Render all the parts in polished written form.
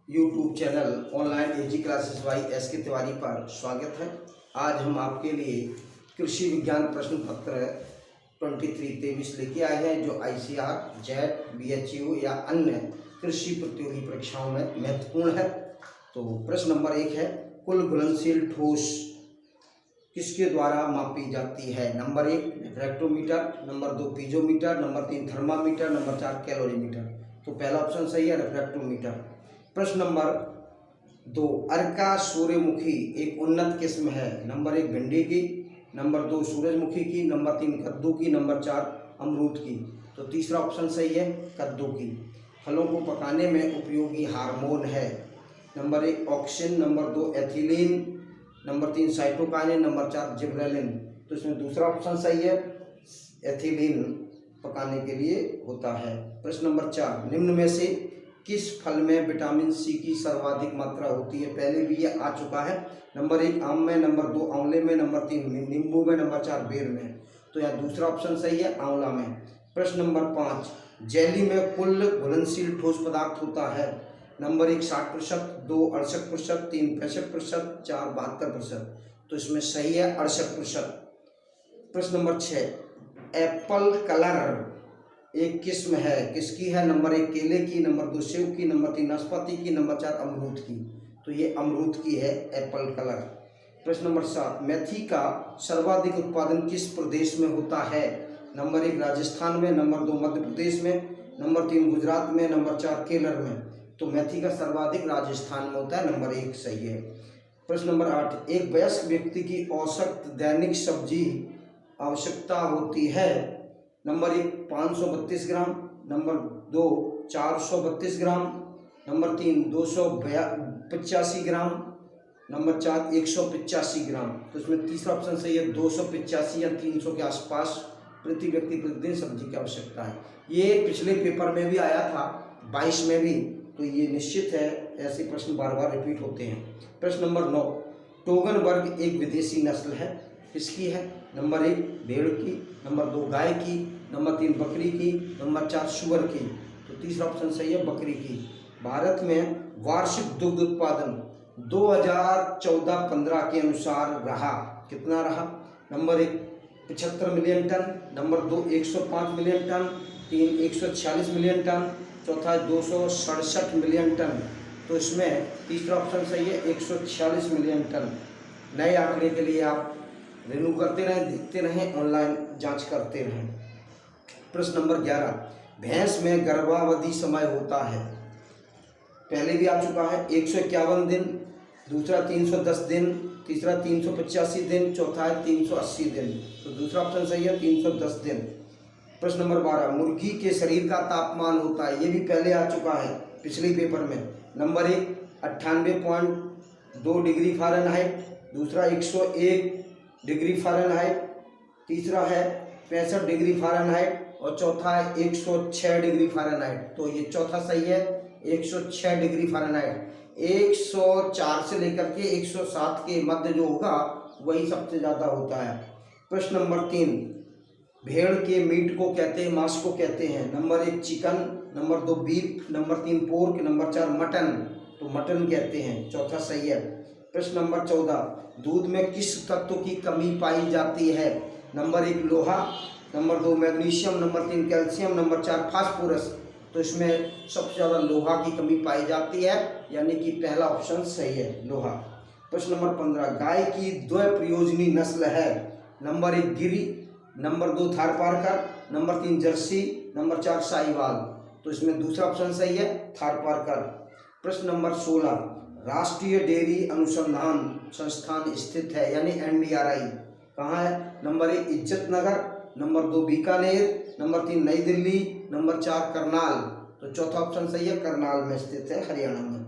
YouTube channel online AG classes by S के तिवारी पर स्वागत है। आज हम आपके लिए कृषि विज्ञान प्रश्न पत्र 2323 लेके आए हैं, जो ICAR, जेट, BHU या अन्य कृषि प्रतियोगी परीक्षाओं में महत्वपूर्ण है। तो प्रश्न नंबर 1 है, कुल घुलनशील ठोस किसके द्वारा मापी जाती है? Number 1 refractometer, number 2 piezometer, number 3 thermometer, number 4 calorimeter. तो पहला ऑप्शन सही है, रेफ्रेक्टोमीटर। प्रश्न नंबर 2, अर्का सूर्यमुखी एक उन्नत किस्म है। नंबर 1 भिंडी की, नंबर 2 सूरजमुखी की, नंबर 3 कद्दू की, नंबर 4 अमरूद की। तो तीसरा ऑप्शन सही है, कद्दू की। फलों को पकाने में उपयोगी हार्मोन है। Number 1 auxin, number 2 ethylene, number 3 cytokinin, number 4 gibberellin. तो इसमें दूसरा ऑप्शन सही है, एथिलीन पकाने के लिए होता है। प्रश्न नंबर 4, निम्न में से किस फल में विटामिन सी की सर्वाधिक मात्रा होती है? पहले भी ये आ चुका है। नंबर 1 आम में, नंबर 2 आंवले में, नंबर 3 नींबू में, नंबर 4 बेर में। तो यहाँ दूसरा ऑप्शन सही है, आंवला में। प्रश्न नंबर 5, जेली में कुल घुलनशील ठोस पदार्थ होता है। नंबर 1 60%, 2 68%, 3 65%, 4 72%। तो इसमें सही है 68%। प्रश्न नंबर 6, एप्पल कलर एक किस्म है, किसकी है? नंबर 1 केले की, नंबर 2 सेव की, नंबर 3 नाशपाती की, नंबर 4 अमरूद की। तो ये अमरूद की है एप्पल कलर। प्रश्न नंबर 7, मेथी का सर्वाधिक उत्पादन किस प्रदेश में होता है? नंबर 1 राजस्थान में, नंबर 2 मध्य प्रदेश में, नंबर 3 गुजरात में, नंबर 4 केरल में। तो मेथी का सर्वाधिक राजस्थान में होता है, नंबर 1 सही है। प्रश्न नंबर 8, एक वयस्क व्यक्ति की औसत दैनिक सब्जी आवश्यकता होती है। नंबर 1 532 ग्राम, नंबर 2 432 ग्राम, नंबर 3 285 ग्राम, नंबर 4 185 ग्राम। तो इसमें तीसरा ऑप्शन सही है, 285 या 300 के आसपास प्रति व्यक्ति प्रतिदिन सब्जी की आवश्यकता है। ये पिछले पेपर में भी आया था, 22 में भी। तो ये निश्चित है, ऐसे प्रश्न बार बार रिपीट होते हैं। प्रश्न नंबर 9, टोगनबर्ग एक विदेशी नस्ल है, किसकी है? नंबर 1 भेड़ की, नंबर 2 गाय की, नंबर 3 बकरी की, नंबर 4 सुअर की। तो तीसरा ऑप्शन सही है, बकरी की। भारत में वार्षिक दुग्ध उत्पादन 2014-15 के अनुसार रहा, कितना रहा? Number 1 75 million ton, number 2 105 million ton, 3 146 million ton, चौथा 267 मिलियन टन। तो इसमें तीसरा ऑप्शन सही है, 146 मिलियन टन। नए आंकड़े के लिए आप रिन्यू करते रहें, देखते रहें, ऑनलाइन जांच करते रहें। प्रश्न नंबर 11, भैंस में गर्भावधि समय होता है। पहले भी आ चुका है, 151 दिन, दूसरा 310 दिन, तीसरा 385 दिन, चौथा है 380 दिन। तो दूसरा ऑप्शन सही है, 310 दिन। प्रश्न नंबर 12, मुर्गी के शरीर का तापमान होता है। ये भी पहले आ चुका है पिछले पेपर में। नंबर 1 98.2 डिग्री फ़ारेनहाइट, दूसरा 101 डिग्री फ़ारेनहाइट, तीसरा है 65 डिग्री फ़ारेनहाइट और चौथा है 106 डिग्री फ़ारेनहाइट। तो ये चौथा सही है, 106 डिग्री फ़ारेनहाइट। 104 से लेकर के 107 के मध्य जो होगा वही सबसे ज़्यादा होता है। प्रश्न नंबर 3, भेड़ के मीट को कहते हैं, मांस को कहते हैं। Number 1 chicken, number 2 beef, number 3 pork, number 4 mutton. तो मटन कहते हैं, चौथा सही है। प्रश्न नंबर 14, दूध में किस तत्व की कमी पाई जाती है? नंबर 1 लोहा, number 2 magnesium, number 3 calcium, number 4 phosphorus. तो इसमें सबसे ज़्यादा लोहा की कमी पाई जाती है, यानी कि पहला ऑप्शन सही है, लोहा। प्रश्न नंबर 15, गाय की द्विप्रयोजनी नस्ल है। Number 1 Giri, number 2 Tharparkar, number 3 Jersey, number 4 Sahiwal. तो इसमें दूसरा ऑप्शन सही है, थारपारकर। प्रश्न नंबर 16, राष्ट्रीय डेयरी अनुसंधान संस्थान स्थित है, यानी NDRI कहाँ है? नंबर 1 इज्जत नगर, नंबर 2 बीकानेर, नंबर 3 नई दिल्ली, नंबर 4 करनाल। तो चौथा ऑप्शन सही है, करनाल में स्थित है, हरियाणा में।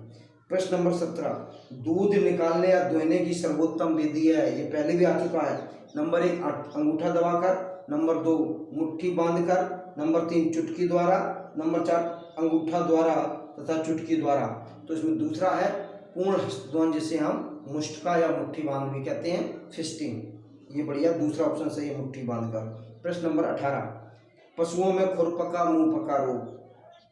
प्रश्न नंबर 17, दूध निकालने या दुहने की सर्वोत्तम विधि है। ये पहले भी आ चुका है। नंबर 1 अंगूठा दबाकर, नंबर 2 मुट्ठी बांधकर, नंबर 3 चुटकी द्वारा, नंबर 4 अंगूठा द्वारा तथा चुटकी द्वारा। तो इसमें दूसरा है पूर्ण हस्तद्वंद, जिसे हम मुष्टिका या मुट्ठी बांध भी कहते हैं, फिस्टिंग। ये बढ़िया, दूसरा ऑप्शन सही है, मुट्ठी बांधकर। प्रश्न नंबर 18, पशुओं में खुरपका मुंहपका रोग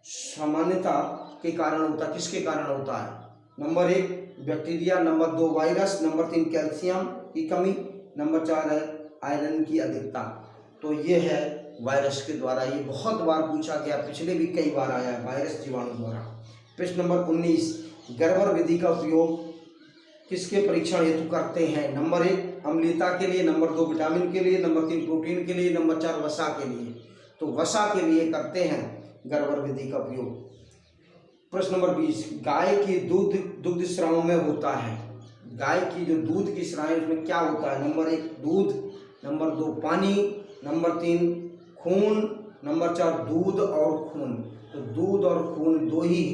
सामान्यतः के कारण होता है, किसके कारण होता है? Number 1 bacteria, number 2 virus, number 3 calcium की कमी, नंबर 4 है आयरन की अधिकता। तो ये है वायरस के द्वारा। ये बहुत बार पूछा गया, पिछले भी कई बार आया है, वायरस जीवाणु द्वारा। प्रश्न नंबर 19 गर्भर विधि का उपयोग किसके परीक्षण हेतु करते हैं? नंबर 1 अम्लीयता के लिए, नंबर 2 विटामिन के लिए, नंबर 3 प्रोटीन के लिए, नंबर 4 वसा के लिए। तो वसा के लिए करते हैं गर्भर विधि का उपयोग। प्रश्न नंबर 20 गाय की दुग्ध स्राव में होता है। गाय की जो दूध की स्राव उसमें क्या होता है? नंबर 1 दूध, नंबर 2 पानी, नंबर 3 खून, नंबर 4 दूध और खून। तो दूध और खून दो ही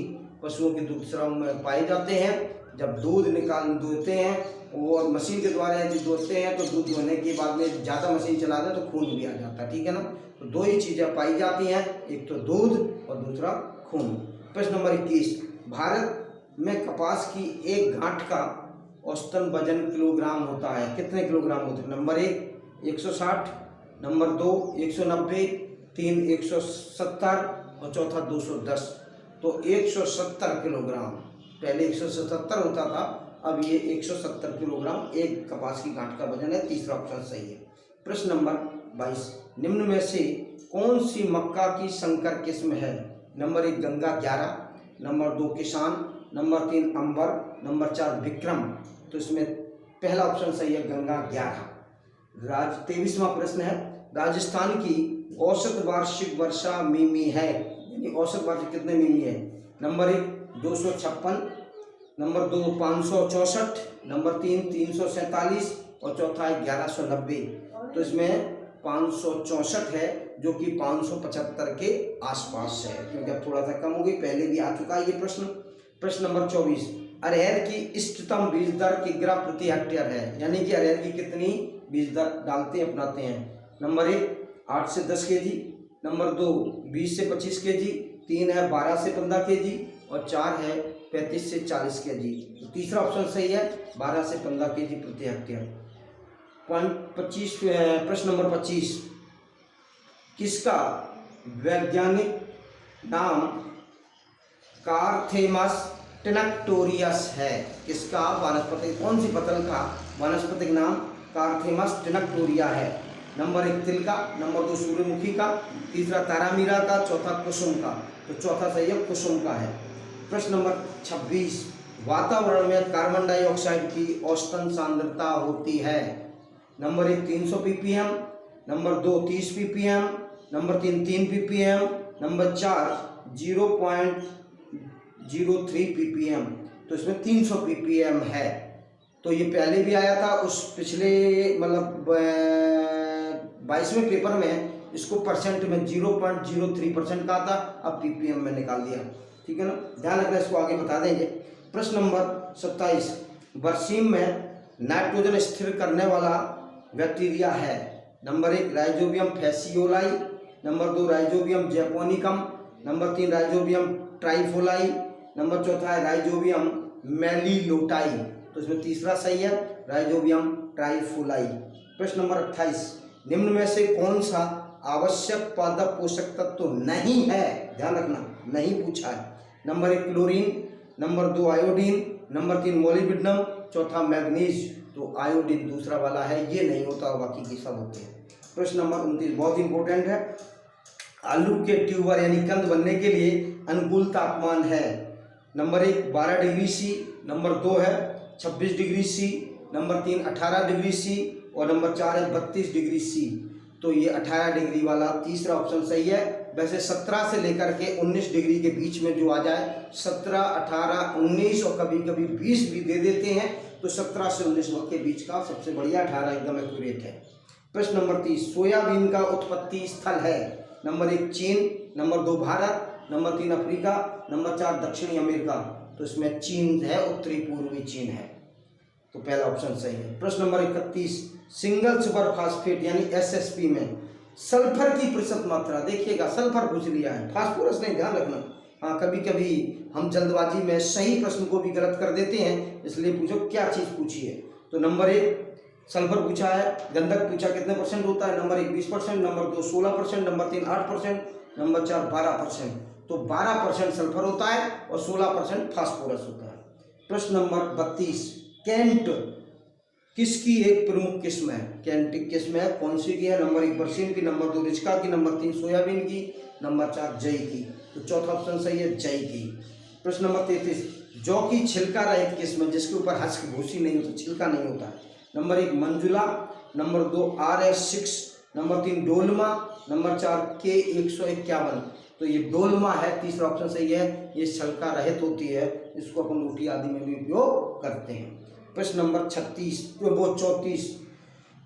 पशुओं के दुग्ध स्राव में पाए जाते हैं। जब दूध दुहते हैं और मशीन के द्वारा यदि दुहते हैं तो दूध दुहने के बाद में ज़्यादा मशीन चला दें तो खून भी आ जाता है, ठीक है ना। तो दो ही चीज़ें पाई जाती हैं, एक तो दूध और दूसरा खून। प्रश्न नंबर 21 भारत में कपास की एक गांठ का औसतन वजन किलोग्राम होता है। कितने किलोग्राम होते हैं? नंबर 1 160, नंबर 2 190, 3 170 और चौथा 210। तो 170 किलोग्राम, पहले 177 होता था, अब ये 170 किलोग्राम एक कपास की गांठ का वजन है। तीसरा ऑप्शन सही है। प्रश्न नंबर 22 निम्न में से कौन सी मक्का की संकर किस्म है? नंबर 1 गंगा 11, नंबर 2 किसान, नंबर 3 अंबर, नंबर 4 विक्रम। तो इसमें पहला ऑप्शन सही है, गंगा 11। 23वां प्रश्न है राजस्थान की औसत वार्षिक वर्षा मिमी है, यानी औसत वार्षिक कितने मिमी है? नंबर 1 256, नंबर 2 564, नंबर 3 347 और चौथा है 1190। तो इसमें 564 है जो कि 575 के आसपास है, क्योंकि अब थोड़ा सा कम हो गई, पहले भी आ चुका है ये प्रश्न। प्रश्न नंबर 24 अरहर की इष्टतम बीज दर किग्रा प्रति हेक्टेयर है, यानी कि अरहर की कितनी बीज दर डालते हैं अपनाते हैं? नंबर 1 8 से 10 kg, नंबर 2 20 से 25 kg, 3 है 12 से 15 kg और 4 है 35 से 40 kg। तो तीसरा ऑप्शन सही है, 12 से 15 kg प्रति हेक्टेयर। प्रश्न नंबर 25 किसका वैज्ञानिक नाम कार्थेमस टिनक्टोरियस है? किसका वानस्पतिक, कौन सी पतल का वानस्पतिक नाम कार्थेमस टिनक्टोरिया है? नंबर 1 तिल का, नंबर 2 सूर्यमुखी का, तीसरा तारामीरा का, चौथा कुसुम का। तो चौथा सही है, कुसुम का है। प्रश्न नंबर 26 वातावरण में कार्बन डाइऑक्साइड की औसतन सांद्रता होती है। Number 1 300 ppm, number 2 30 ppm, number 3 ppm, number 4 0.03 ppm। तो इसमें 300 ppm है। तो ये पहले भी आया था उस पिछले मतलब 22वें पेपर में, इसको परसेंट में 0.03% का था, अब ppm में निकाल दिया, ठीक है ना। ध्यान रखना, इसको आगे बता देंगे। प्रश्न नंबर 27 बरसीम में नाइट्रोजन स्थिर करने वाला बैक्टीरिया है। Number 1 rhizobium phaseoli, number 2 rhizobium japonicum, number 3 rhizobium trifolii, number चौथा है राइजोबियम मेलिलोटाई। तो इसमें तीसरा सही है, राइजोबियम ट्राइफोलाई। प्रश्न नंबर 28 निम्न में से कौन सा आवश्यक पादप पोषक तत्व तो नहीं है? ध्यान रखना, नहीं पूछा है। Number 1 chlorine, number 2 iodine, number 3 molybdenum, चौथा मैग्नीज। तो आयोडीन दूसरा वाला है, ये नहीं होता और बाकी के सब होते हैं। प्रश्न नंबर 29 बहुत इंपॉर्टेंट है। आलू के ट्यूबर यानी कंद बनने के लिए अनुकूल तापमान है। नंबर 1 12 डिग्री सी, नंबर 2 है 26 degree C, number 3 18 degree C और नंबर 4 है 32 डिग्री सी। तो ये 18 डिग्री वाला तीसरा ऑप्शन सही है। वैसे 17 से लेकर के 19 डिग्री के बीच में जो आ जाए, 17, 18, 19 और कभी कभी 20 भी दे देते हैं, तो 17 से 19 के बीच का सबसे बढ़िया 18 एकदम एक्यूरेट है। प्रश्न नंबर 30 सोयाबीन का उत्पत्ति स्थल है। नंबर 1 चीन, number 2 Bharat, number 3 Africa, number 4 दक्षिणी अमेरिका। तो इसमें चीन है, उत्तरी पूर्वी चीन है, तो पहला ऑप्शन सही है। प्रश्न नंबर 31 सिंगल सुपर फास्फेट यानी एसएसपी में सल्फर की प्रतिशत मात्रा, देखिएगा सल्फर पूछ लिया है, फास्फोरस नहीं, ध्यान रखना। हाँ, कभी कभी हम जल्दबाजी में सही प्रश्न को भी गलत कर देते हैं, इसलिए पूछो क्या चीज़ पूछी है। तो नंबर 1 सल्फर पूछा है, गंधक पूछा कितने परसेंट होता है, नंबर 1 20%, नंबर 2 16%, नंबर 3 8%, नंबर 4 12%। तो 12% सल्फर होता है और 16% फास्फोरस होता है। प्रश्न नंबर 32, कैंट किसकी एक प्रमुख किस्म है? कैंट किस्म है कौन सी की है? नंबर 1 बरसीम की, नंबर 2 रिचका की, नंबर 3 सोयाबीन की, नंबर 4 जई की। तो चौथा ऑप्शन सही है, जई की। प्रश्न नंबर 33, जौ की छिलका रहित किस्म जिसके ऊपर हस्क भूसी नहीं होता, छिलका नहीं होता है। Number 1 Manjula, number 2 RS6, number 3 Dolma, number 4 K151। तो ये डोलमा है, तीसरा ऑप्शन सही है। ये छिलका रहित होती है, इसको अपन रोटी आदि में भी उपयोग करते हैं। प्रश्न नंबर 34,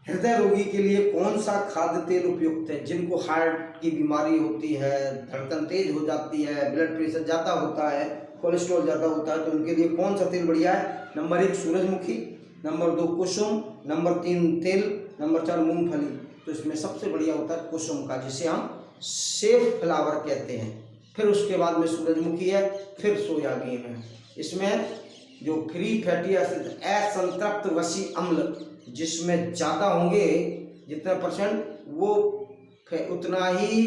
हृदय रोगी के लिए कौन सा खाद्य तेल उपयुक्त है? जिनको हार्ट की बीमारी होती है, धड़कन तेज हो जाती है, ब्लड प्रेशर ज़्यादा होता है, कोलेस्ट्रॉल ज़्यादा होता है, तो उनके लिए कौन सा तेल बढ़िया है? नंबर 1 सूरजमुखी, नंबर 2 कुसुम, नंबर 3 तिल, नंबर 4 मूंगफली। तो इसमें सबसे बढ़िया होता है कुसुम का, जिसे हम सेफ फ्लावर कहते हैं। फिर उसके बाद में सूरजमुखी है, फिर सोयाबीन है। इसमें जो फ्री फैटी एसिड, असंतृप्त वसी अम्ल जिसमें ज़्यादा होंगे जितने परसेंट, वो उतना ही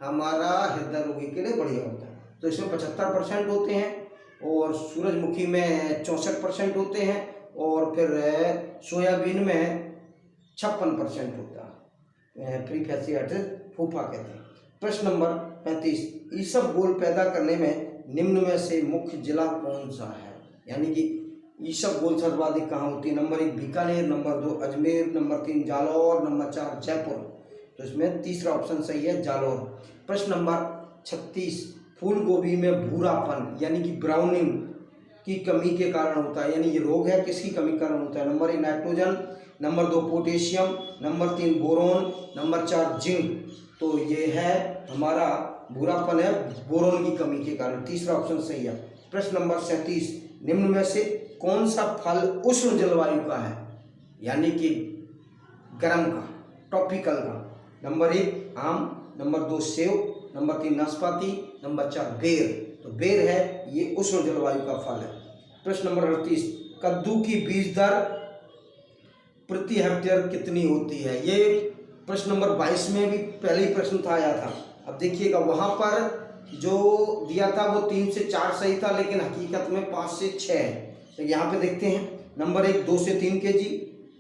हमारा हृदय रोगी के लिए बढ़िया होता है। तो इसमें 75% होते हैं और सूरजमुखी में 64% होते हैं और फिर सोयाबीन में 56% होता है। फ्री फैटी एसिड फूफा कहते हैं। प्रश्न नंबर 35, ईसबगोल पैदा करने में निम्न में से मुख्य जिला कौन सा है? यानी कि ईसबगोल सर्वाधिक कहाँ होती है? Number 1 Bikaner, number 2 Ajmer, number 3 Jalore, number 4 Jaipur. तो इसमें तीसरा ऑप्शन सही है, जालौर। प्रश्न नंबर 36, फूल गोभी में भूरापन यानी कि ब्राउनिंग की कमी के कारण होता है, यानी ये रोग है किसकी कमी के कारण होता है? Number 1 nitrogen, number 2 potassium, number 3 boron, number 4 zinc. तो ये है हमारा भूरापन है बोरोन की कमी के कारण, तीसरा ऑप्शन सही है। प्रश्न नंबर 37, निम्न में से कौन सा फल उष्ण जलवायु का है? यानी कि गर्म का, ट्रॉपिकल का। नंबर 1 आम, नंबर 2 सेव, नंबर 3 नाशपाती, नंबर 4 बेर। तो बेर है, ये उष्ण जलवायु का फल है। प्रश्न नंबर 38, कद्दू की बीज दर प्रति हेक्टेयर कितनी होती है? ये प्रश्न नंबर 22 में भी पहले ही प्रश्न था आया था। अब देखिएगा वहाँ पर जो दिया था वो 3 से 4 सही था, लेकिन हकीकत में 5 से 6 है। तो यहाँ पे देखते हैं, नंबर 1 2 से 3 kg,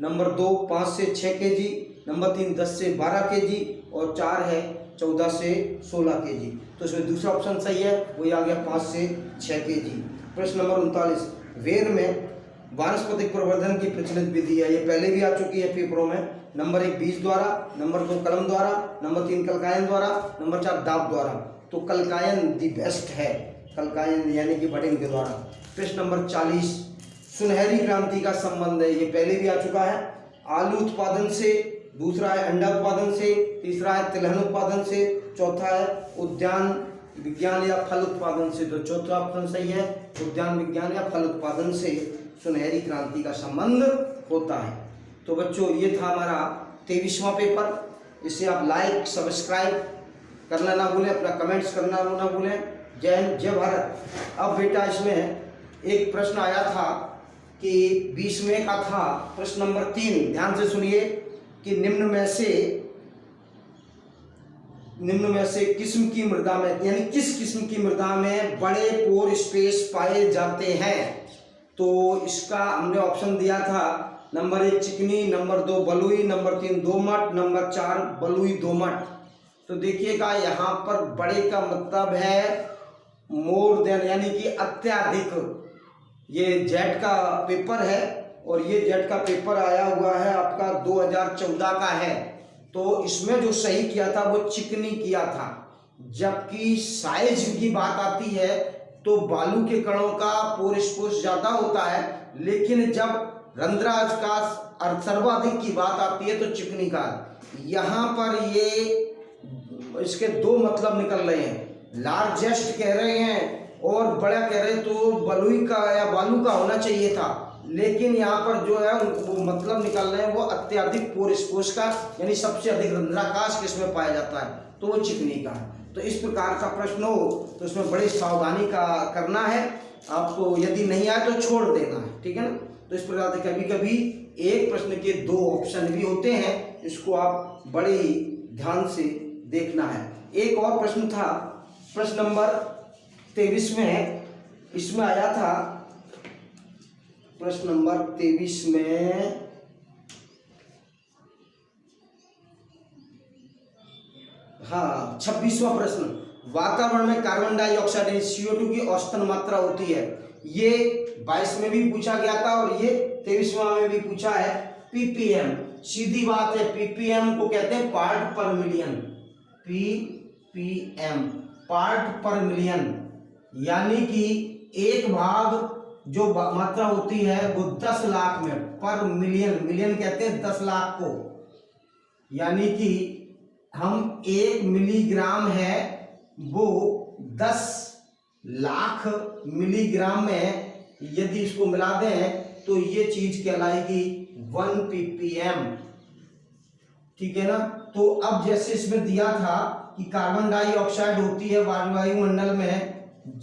नंबर 2 5 से 6 kg, नंबर 3 10 से 12 kg और 4 है 14 से 16 kg। तो इसमें दूसरा ऑप्शन सही है, वही आ गया 5 से 6 kg। प्रश्न नंबर 39, वेर में वानस्पतिक प्रवर्धन की प्रचलित विधि है, ये पहले भी आ चुकी है पेपरों में। नंबर 1 बीज द्वारा, नंबर 2 कलम द्वारा, नंबर 3 कलकायन द्वारा, नंबर 4 दाब द्वारा। तो कलकायन दी बेस्ट है, कलकायन यानी कि बडिंग के द्वारा। प्रश्न नंबर 40, सुनहरी क्रांति का संबंध है, ये पहले भी आ चुका है। आलू उत्पादन से, दूसरा है अंडा उत्पादन से, तीसरा है तिलहन उत्पादन से, चौथा है उद्यान विज्ञान या फल उत्पादन से। तो चौथा ऑप्शन सही है, उद्यान विज्ञान या फल उत्पादन से सुनहरी क्रांति का संबंध होता है। तो बच्चों ये था हमारा 23वां पेपर। इसे आप लाइक सब्सक्राइब करना ना भूलें, अपना कमेंट्स करना ना भूलें। जय हिंद, जय भारत। अब बेटा इसमें एक प्रश्न आया था कि 20वें का था प्रश्न नंबर 3, ध्यान से सुनिए कि निम्न में से किस्म की मृदा में, यानी किस किस्म की मृदा में बड़े पोर स्पेस पाए जाते हैं? तो इसका हमने ऑप्शन दिया था, नंबर 1 चिकनी, नंबर 2 बलुई, नंबर 3 दोमट, नंबर 4 बलुई दोमट। तो देखिएगा यहाँ पर बड़े का मतलब है मोर देन, यानी कि अत्यधिक। ये जेट का पेपर है और ये जेट का पेपर आया हुआ है आपका 2014 का है। तो इसमें जो सही किया था वो चिकनी किया था। जबकि साइज की बात आती है तो बालू के कणों का पोर स्पेस ज्यादा होता है, लेकिन जब रंध्राज का सर्वाधिक की बात आती है तो चिकनी का। यहाँ पर ये इसके 2 मतलब निकल रहे हैं, लार्जेस्ट कह रहे हैं और बड़ा कह रहे हैं, तो बलुई का या बालू का होना चाहिए था, लेकिन यहाँ पर जो है वो मतलब निकल रहे हैं वो अत्यधिक पोर स्पेस का, यानी सबसे अधिक रंध्राकाश किसमें पाया जाता है तो वो चिकनी का है। तो इस प्रकार का प्रश्न हो तो इसमें बड़ी सावधानी का करना है आपको, यदि नहीं आए तो छोड़ देना है, ठीक है ना। तो इस प्रकार से कभी कभी एक प्रश्न के 2 ऑप्शन भी होते हैं, इसको आप बड़े ध्यान से देखना है। एक और प्रश्न था प्रश्न नंबर 23 में है, इसमें आया था प्रश्न नंबर 23 में, हाँ 26वां प्रश्न, वातावरण में कार्बन डाइऑक्साइड यानी CO2 की औसतन मात्रा होती है। ये 22 में भी पूछा गया था और ये 23वां में भी पूछा है। ppm, सीधी बात है, ppm को कहते हैं पार्ट पर मिलियन। ppm पार्ट पर मिलियन, यानी कि एक भाग जो मात्रा होती है वो 10 लाख में, पर मिलियन, मिलियन कहते हैं 10 लाख को, यानी कि हम 1 मिलीग्राम है वो 10 लाख मिलीग्राम में यदि इसको मिला दें तो ये चीज कहलाएगी 1 ppm, ठीक है ना। तो अब जैसे इसमें दिया था कि कार्बन डाइऑक्साइड होती है वायुमंडल में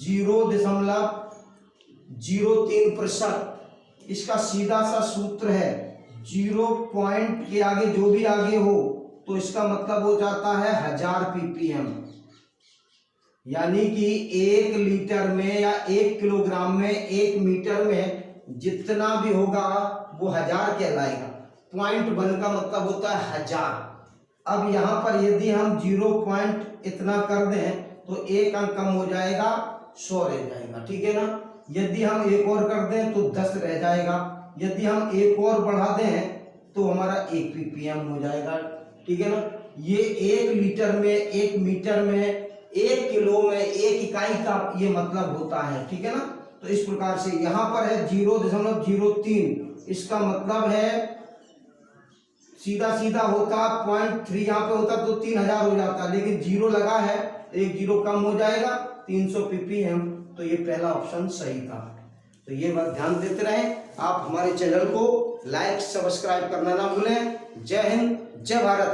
0.03%, इसका सीधा सा सूत्र है 0 पॉइंट के आगे जो भी आगे हो तो इसका मतलब हो जाता है 1000 ppm, यानी कि 1 लीटर में या 1 किलोग्राम में 1 मीटर में जितना भी होगा वो 1000 कहलाएगा। पॉइंट 1 का मतलब होता है 1000। अब यहाँ पर यदि हम 0 पॉइंट इतना कर दें तो एक अंक कम हो जाएगा, 100 रह जाएगा, ठीक है ना। यदि हम एक और कर दें तो 10 रह जाएगा, यदि हम एक और बढ़ा दें तो हमारा 1 ppm हो जाएगा, ठीक है ना। ये 1 लीटर में, 1 मीटर में, 1 किलो में, 1 इकाई का ये मतलब होता है, ठीक है ना। तो इस प्रकार से यहाँ पर है 0.03, इसका मतलब है सीधा सीधा होता 0.3, यहाँ पे होता तो 3000 हो जाता, लेकिन 0 लगा है, एक 0 कम हो जाएगा, 300 ppm। तो ये पहला ऑप्शन सही था। तो ये बात ध्यान देते रहें। आप हमारे चैनल को लाइक सब्सक्राइब करना ना भूलें। जय हिंद, जय भारत।